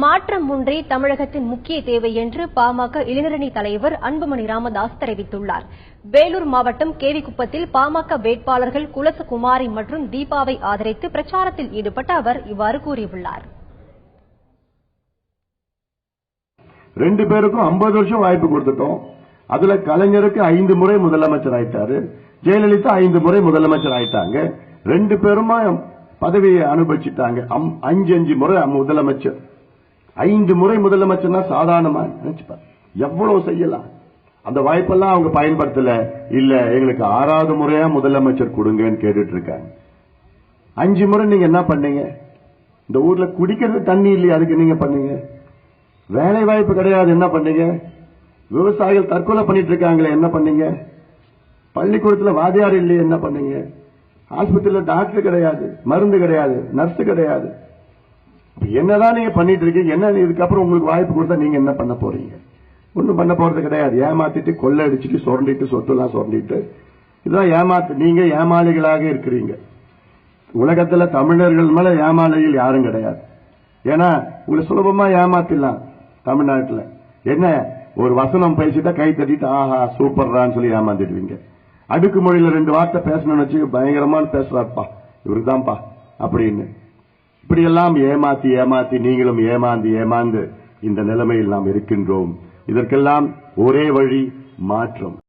மாற்றம் ஒன்றே தமிழகத்தின் முக்கிய தேவை என்று பாமக இளைஞரணி தலைவர் அன்புமணி ராமதாஸ் தெரிவித்துள்ளார். வேலூர் மாவட்டம் கேவிக்குப்பத்தில் பாமக வேட்பாளர்கள் குலசகுமாரி மற்றும் தீபாவை ஆதரித்து பிரச்சாரத்தில் ஈடுபட்ட அவர் இவ்வாறு கூறியுள்ளார். 2 பேருக்கும் 50 வருஷம் வாய்ப்பு கொடுத்துட்டோம். அதுல கலைஞருக்கு 5 முறை முதலமைச்சர் ஆயிட்டாரு, ஜெயலலிதா 5 முறை முதலமைச்சர் ஆயிட்டாங்க. 2 பேருமா பதவியை அனுபவிச்சுட்டாங்க. 5 முறை முதலமைச்சர். 5 முறை முதலமைச்சர்னா சாதாரணமா நினைச்சுப்பார், எவ்வளவு செய்யலாம். அந்த வாய்ப்பெல்லாம் அவங்க பயன்படுத்தல. இல்ல, எங்களுக்கு 6வது முறையா முதலமைச்சர் கொடுங்கன்னு கேட்டுட்டு இருக்காங்க. 5 முறை நீங்க என்ன பண்ணீங்க? இந்த ஊர்ல குடிக்கிறது தண்ணி இல்லையா, அதுக்கு நீங்க பண்ணீங்க. வேலை வாய்ப்பு கிடையாது, என்ன பண்ணீங்க. விவசாயிகள் தற்கொலை பண்ணிட்டு இருக்காங்களே, என்ன பண்ணீங்க. பள்ளிக்கூடத்தில் வாதியார் இல்லையே, என்ன பண்ணீங்க. ஆஸ்பத்திரியில் டாக்டர் கிடையாது, மருந்து கிடையாது, நர்ஸ் கிடையாது. என்னதான் நீங்க பண்ணிட்டு இருக்கீங்க? என்ன இதுக்கப்புறம் உங்களுக்கு வாய்ப்பு கொடுத்தா நீங்க என்ன பண்ண போறீங்க? ஒன்னும் பண்ண போறது கிடையாது. ஏமாத்திட்டு, கொள்ளை அடிச்சுட்டு, சுரண்டிட்டு, சொத்துலாம் சுரண்டிட்டு, இதெல்லாம் ஏமாத்து. நீங்க ஏமாளிகளாக இருக்கிறீங்க. உலகத்துல தமிழர்கள் மேல ஏமாளிகள் யாரும் கிடையாது. ஏன்னா உங்களை சுலபமா ஏமாத்திடலாம். தமிழ்நாட்டில் என்ன ஒரு வசனம் பேசிட்டா கை தட்டிட்டு ஆஹா சூப்பர்றான்னு சொல்லி ஏமாந்துடுவீங்க. அடுக்கு மொழியில 2 வார்த்தை பேசணும்னு வச்சு பயங்கரமான பேசுறாருப்பா இவருதான்ப்பா அப்படின்னு. இப்படி எல்லாம் ஏமாத்தி ஏமாத்தி நீங்களும் ஏமாந்து இந்த நிலைமையில் நாம் இருக்கின்றோம். இதற்கெல்லாம் ஒரே வழி மாற்றம்.